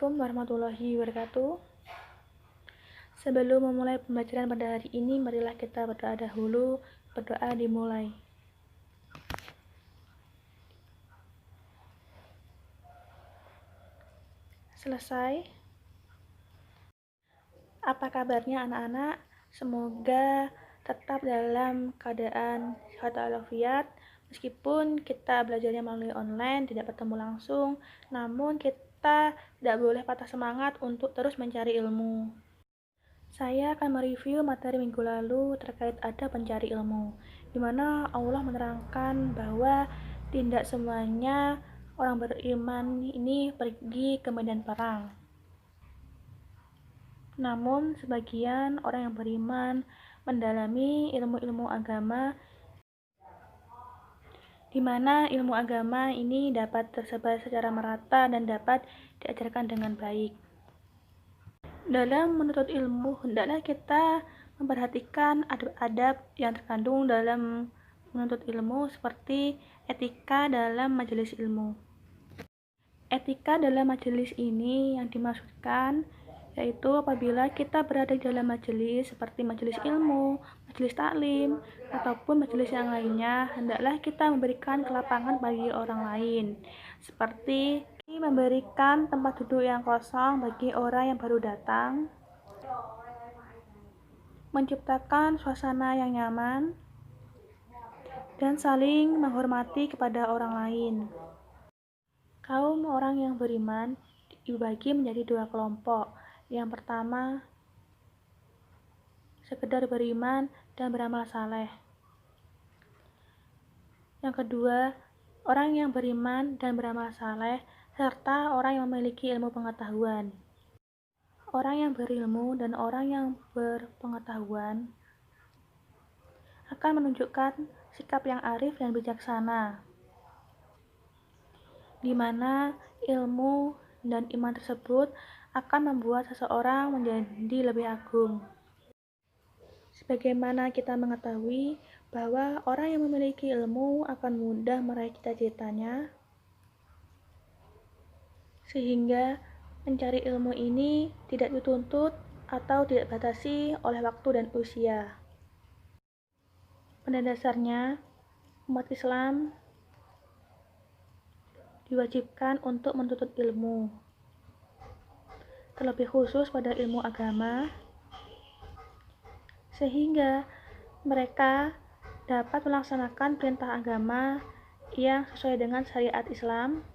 Assalamualaikum warahmatullahi wabarakatuh. Sebelum memulai pembelajaran pada hari ini, marilah kita berdoa dahulu. Berdoa dimulai. Selesai. Apa kabarnya anak-anak? Semoga tetap dalam keadaan sehat walafiat. Meskipun kita belajarnya melalui online, tidak bertemu langsung, namun kita tidak boleh patah semangat untuk terus mencari ilmu. Saya akan mereview materi minggu lalu terkait adab pencari ilmu, di mana Allah menerangkan bahwa tidak semuanya orang beriman ini pergi ke medan perang. Namun sebagian orang yang beriman mendalami ilmu-ilmu agama, di mana ilmu agama ini dapat tersebar secara merata dan dapat diajarkan dengan baik. Dalam menuntut ilmu, hendaklah kita memperhatikan adab-adab yang terkandung dalam menuntut ilmu seperti etika dalam majelis ilmu. Etika dalam majelis ini yang dimaksudkan yaitu apabila kita berada di dalam majelis seperti majelis ilmu, majelis taklim, ataupun majelis yang lainnya, hendaklah kita memberikan kelapangan bagi orang lain, seperti memberikan tempat duduk yang kosong bagi orang yang baru datang, menciptakan suasana yang nyaman, dan saling menghormati kepada orang lain. Kaum orang yang beriman dibagi menjadi dua kelompok. Yang pertama, sekedar beriman dan beramal saleh. Yang kedua, orang yang beriman dan beramal saleh serta orang yang memiliki ilmu pengetahuan. Orang yang berilmu dan orang yang berpengetahuan akan menunjukkan sikap yang arif dan bijaksana, di mana ilmu dan iman tersebut akan membuat seseorang menjadi lebih agung. Sebagaimana kita mengetahui bahwa orang yang memiliki ilmu akan mudah meraih cita-citanya, sehingga mencari ilmu ini tidak dituntut atau tidak dibatasi oleh waktu dan usia. Pada dasarnya, umat Islam diwajibkan untuk menuntut ilmu, terlebih khusus pada ilmu agama, sehingga mereka dapat melaksanakan perintah agama yang sesuai dengan syariat Islam.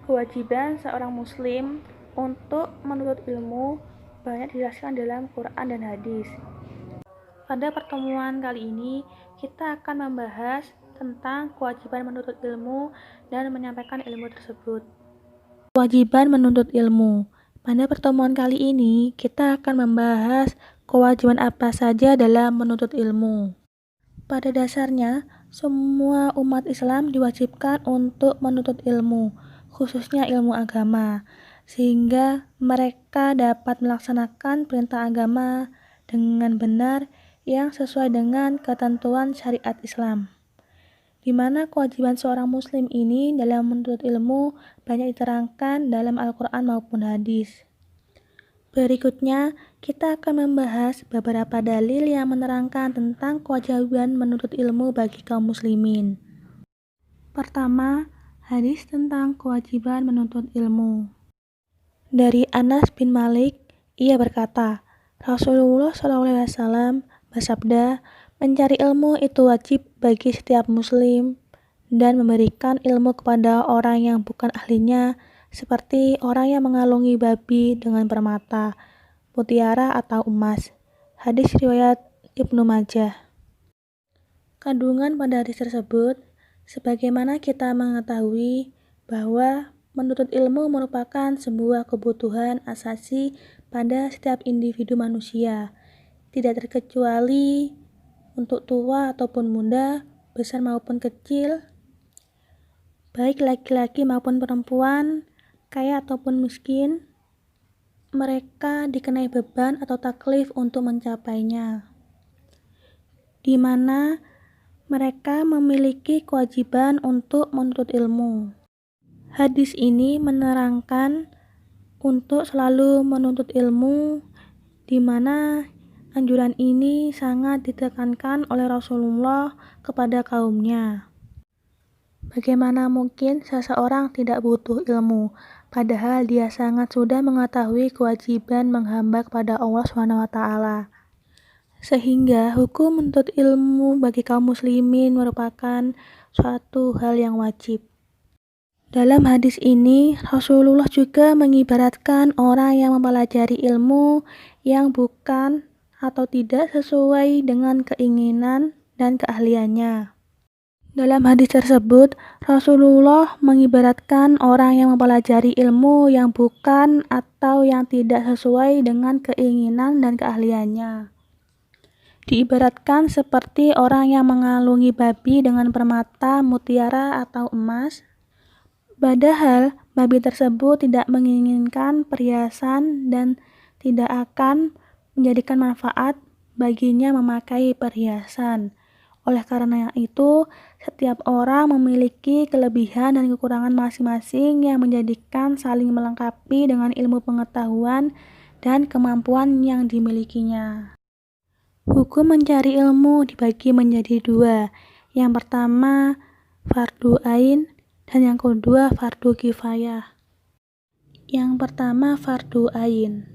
Kewajiban seorang muslim untuk menuntut ilmu banyak dijelaskan dalam Quran dan hadis. Pada pertemuan kali ini, kita akan membahas tentang kewajiban menuntut ilmu dan menyampaikan ilmu tersebut. Kewajiban menuntut ilmu. Pada pertemuan kali ini, kita akan membahas kewajiban apa saja dalam menuntut ilmu. Pada dasarnya, semua umat Islam diwajibkan untuk menuntut ilmu, khususnya ilmu agama, sehingga mereka dapat melaksanakan perintah agama dengan benar yang sesuai dengan ketentuan syariat Islam, di mana kewajiban seorang muslim ini dalam menuntut ilmu banyak diterangkan dalam Al-Quran maupun hadis. Berikutnya, kita akan membahas beberapa dalil yang menerangkan tentang kewajiban menuntut ilmu bagi kaum muslimin. Pertama, hadis tentang kewajiban menuntut ilmu. Dari Anas bin Malik, ia berkata, Rasulullah SAW bersabda, mencari ilmu itu wajib bagi setiap muslim dan memberikan ilmu kepada orang yang bukan ahlinya, seperti orang yang mengalungi babi dengan permata, mutiara atau emas. Hadis riwayat Ibnu Majah. Kandungan pada hadis tersebut, sebagaimana kita mengetahui bahwa menuntut ilmu merupakan sebuah kebutuhan asasi pada setiap individu manusia, tidak terkecuali untuk tua ataupun muda, besar maupun kecil, baik laki-laki maupun perempuan, kaya ataupun miskin, mereka dikenai beban atau taklif untuk mencapainya, di mana mereka memiliki kewajiban untuk menuntut ilmu. Hadis ini menerangkan untuk selalu menuntut ilmu, di mana anjuran ini sangat ditekankan oleh Rasulullah kepada kaumnya. Bagaimana mungkin seseorang tidak butuh ilmu, padahal dia sangat sudah mengetahui kewajiban menghamba kepada Allah SWT. Sehingga hukum menuntut ilmu bagi kaum muslimin merupakan suatu hal yang wajib. Dalam hadis ini, Rasulullah juga mengibaratkan orang yang mempelajari ilmu yang bukan atau tidak sesuai dengan keinginan dan keahliannya. Dalam hadis tersebut, Rasulullah mengibaratkan orang yang mempelajari ilmu yang bukan atau yang tidak sesuai dengan keinginan dan keahliannya. Diibaratkan seperti orang yang mengalungi babi dengan permata, mutiara, atau emas. Padahal babi tersebut tidak menginginkan perhiasan dan tidak akan menjadikan manfaat baginya memakai perhiasan. Oleh karena itu, setiap orang memiliki kelebihan dan kekurangan masing-masing yang menjadikan saling melengkapi dengan ilmu pengetahuan dan kemampuan yang dimilikinya. Hukum mencari ilmu dibagi menjadi dua. Yang pertama, fardu ain, dan yang kedua fardu kifayah. Yang pertama fardu ain.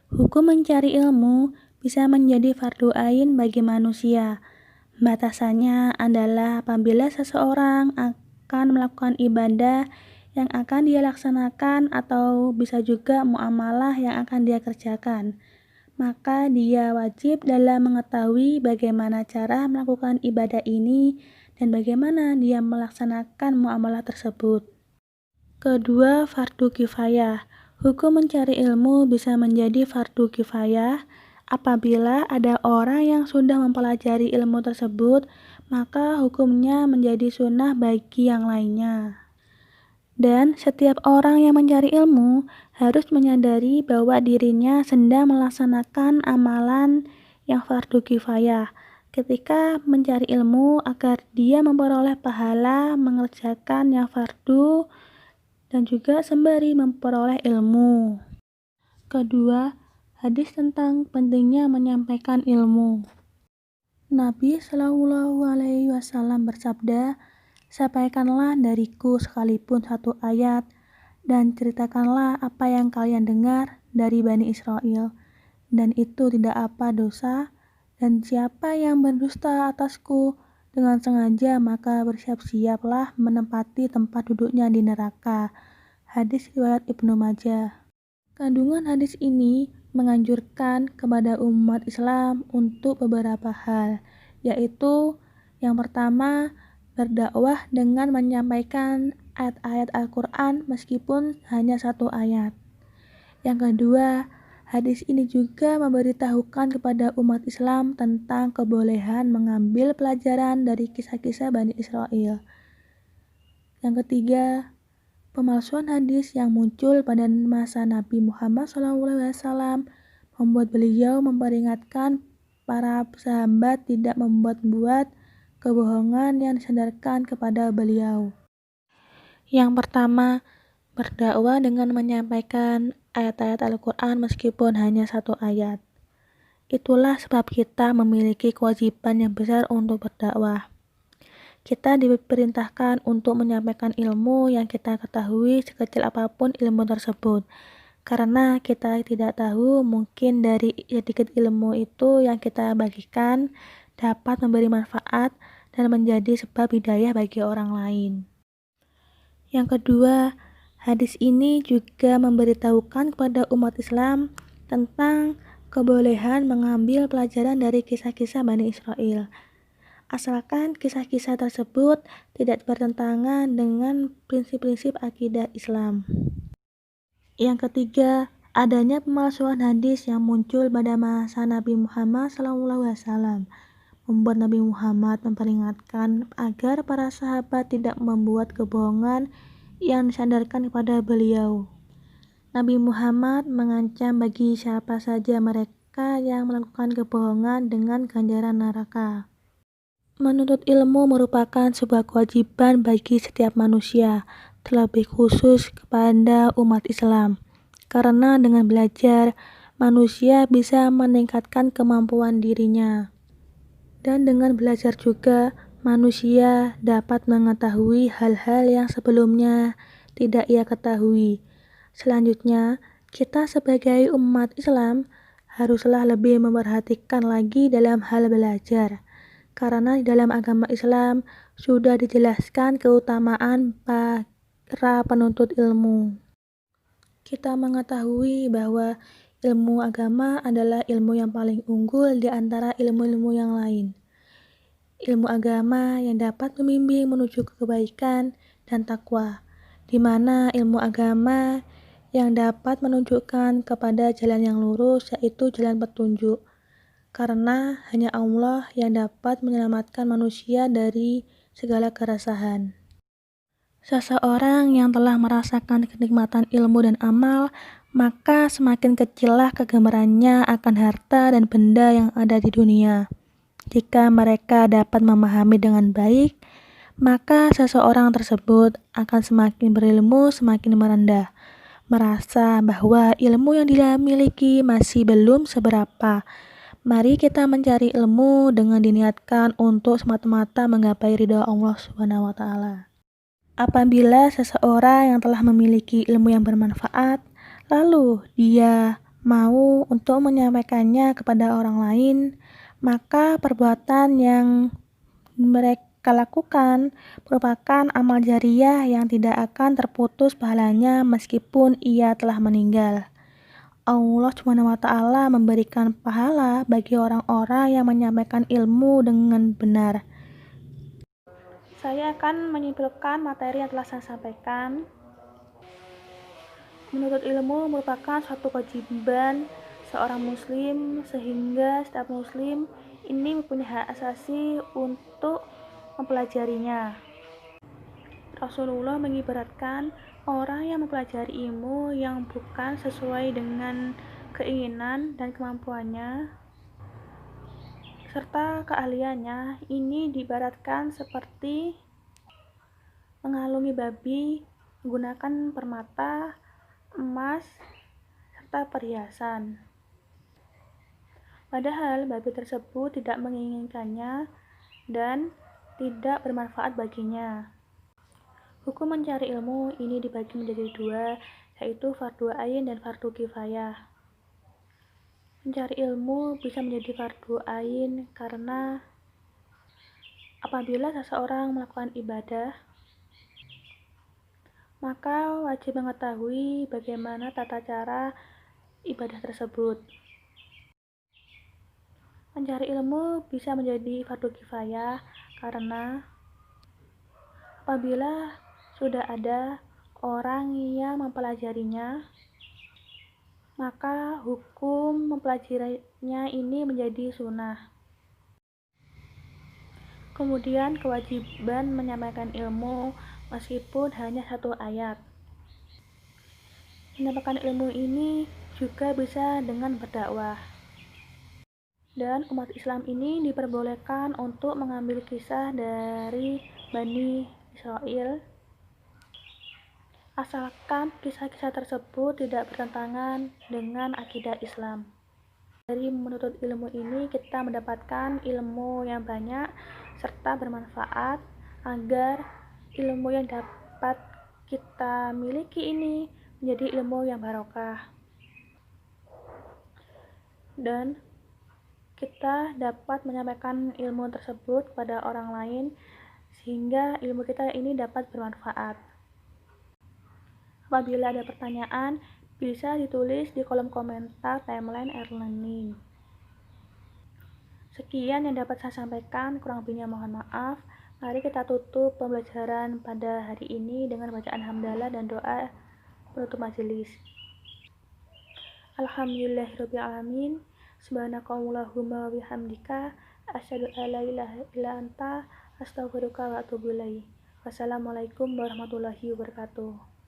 Hukum mencari ilmu bisa menjadi fardu ain bagi manusia. Batasannya adalah apabila seseorang akan melakukan ibadah yang akan dia laksanakan atau bisa juga muamalah yang akan dia kerjakan, maka dia wajib dalam mengetahui bagaimana cara melakukan ibadah ini dan bagaimana dia melaksanakan muamalah tersebut. Kedua, fardu kifayah. Hukum mencari ilmu bisa menjadi fardu kifayah apabila ada orang yang sudah mempelajari ilmu tersebut, maka hukumnya menjadi sunnah bagi yang lainnya. Dan setiap orang yang mencari ilmu harus menyadari bahwa dirinya sedang melaksanakan amalan yang fardu kifayah ketika mencari ilmu agar dia memperoleh pahala mengerjakan yang fardu dan juga sembari memperoleh ilmu. Kedua, hadis tentang pentingnya menyampaikan ilmu. Nabi Shallallahu Alaihi Wasallam bersabda, "Sampaikanlah dariku sekalipun satu ayat dan ceritakanlah apa yang kalian dengar dari Bani Israel, dan itu tidak apa dosa. Dan siapa yang berdusta atasku dengan sengaja, maka bersiap-siaplah menempati tempat duduknya di neraka." Hadis riwayat Ibnu Majah. Kandungan hadis ini menganjurkan kepada umat Islam untuk beberapa hal, yaitu yang pertama, berdakwah dengan menyampaikan ayat-ayat Al-Quran meskipun hanya satu ayat. Yang kedua, hadis ini juga memberitahukan kepada umat Islam tentang kebolehan mengambil pelajaran dari kisah-kisah Bani Israel. Yang ketiga, pemalsuan hadis yang muncul pada masa Nabi Muhammad SAW membuat beliau memperingatkan para sahabat tidak membuat-buat kebohongan yang disandarkan kepada beliau. Yang pertama, berdakwah dengan menyampaikan ayat-ayat Al-Quran meskipun hanya satu ayat. Itulah sebab kita memiliki kewajiban yang besar untuk berdakwah. Kita diperintahkan untuk menyampaikan ilmu yang kita ketahui sekecil apapun ilmu tersebut. Karena kita tidak tahu, mungkin dari sedikit ilmu itu yang kita bagikan dapat memberi manfaat dan menjadi sebab hidayah bagi orang lain. Yang kedua, hadis ini juga memberitahukan kepada umat Islam tentang kebolehan mengambil pelajaran dari kisah-kisah Bani Israel, asalkan kisah-kisah tersebut tidak bertentangan dengan prinsip-prinsip akidah Islam. Yang ketiga, adanya pemalsuan hadis yang muncul pada masa Nabi Muhammad SAW membuat Nabi Muhammad memperingatkan agar para sahabat tidak membuat kebohongan yang disandarkan kepada beliau. Nabi Muhammad mengancam bagi siapa saja mereka yang melakukan kebohongan dengan ganjaran neraka. Menuntut ilmu merupakan sebuah kewajiban bagi setiap manusia, terlebih khusus kepada umat Islam. karena dengan belajar, manusia bisa meningkatkan kemampuan dirinya. Dan dengan belajar juga, manusia dapat mengetahui hal-hal yang sebelumnya tidak ia ketahui. Selanjutnya, kita sebagai umat Islam haruslah lebih memperhatikan lagi dalam hal belajar. Karena di dalam agama Islam sudah dijelaskan keutamaan para penuntut ilmu. Kita mengetahui bahwa ilmu agama adalah ilmu yang paling unggul di antara ilmu-ilmu yang lain. Ilmu agama yang dapat membimbing menuju kebaikan dan takwa, di mana ilmu agama yang dapat menunjukkan kepada jalan yang lurus, yaitu jalan petunjuk. Karena hanya Allah yang dapat menyelamatkan manusia dari segala keresahan. Seseorang yang telah merasakan kenikmatan ilmu dan amal, maka semakin kecillah kegemarannya akan harta dan benda yang ada di dunia. Jika mereka dapat memahami dengan baik, maka seseorang tersebut akan semakin berilmu, semakin merendah, merasa bahwa ilmu yang dia miliki masih belum seberapa. Mari kita mencari ilmu dengan diniatkan untuk semata-mata menggapai ridha Allah Subhanahu wa Ta'ala. Apabila seseorang yang telah memiliki ilmu yang bermanfaat, lalu dia mau untuk menyampaikannya kepada orang lain, maka perbuatan yang mereka lakukan merupakan amal jariah yang tidak akan terputus pahalanya meskipun ia telah meninggal. Allah SWT memberikan pahala bagi orang-orang yang menyampaikan ilmu dengan benar. Saya akan menyimpulkan materi yang telah saya sampaikan. Menuntut ilmu merupakan suatu kewajiban seorang muslim, sehingga setiap muslim ini mempunyai hak asasi untuk mempelajarinya. Rasulullah mengibaratkan orang yang mempelajari ilmu yang bukan sesuai dengan keinginan dan kemampuannya serta keahliannya, ini diibaratkan seperti mengalungi babi menggunakan permata, emas, serta perhiasan. Padahal babi tersebut tidak menginginkannya dan tidak bermanfaat baginya. Hukum mencari ilmu ini dibagi menjadi dua, yaitu fardu ain dan fardu kifayah. Mencari ilmu bisa menjadi fardu ain karena apabila seseorang melakukan ibadah, maka wajib mengetahui bagaimana tata cara ibadah tersebut. Mencari ilmu bisa menjadi fardu kifayah karena apabila sudah ada orang yang mempelajarinya, maka hukum mempelajarinya ini menjadi sunnah. Kemudian kewajiban menyampaikan ilmu meskipun hanya satu ayat. Menyampaikan ilmu ini juga bisa dengan berdakwah. Dan umat Islam ini diperbolehkan untuk mengambil kisah dari Bani Israel, asalkan kisah-kisah tersebut tidak bertentangan dengan akidah Islam. Dari menuntut ilmu ini kita mendapatkan ilmu yang banyak serta bermanfaat agar ilmu yang dapat kita miliki ini menjadi ilmu yang barokah dan kita dapat menyampaikan ilmu tersebut kepada orang lain sehingga ilmu kita ini dapat bermanfaat. Apabila ada pertanyaan, bisa ditulis di kolom komentar timeline e-learning. Sekian yang dapat saya sampaikan, kurang lebihnya mohon maaf. Mari kita tutup pembelajaran pada hari ini dengan bacaan hamdalah dan doa penutup majelis. Alhamdulillahirabbil alamin. Subhanakallahumma wa bihamdika asyhadu an la ilaha illa anta astaghfiruka wa atubu ilaik. Wassalamualaikum warahmatullahi wabarakatuh.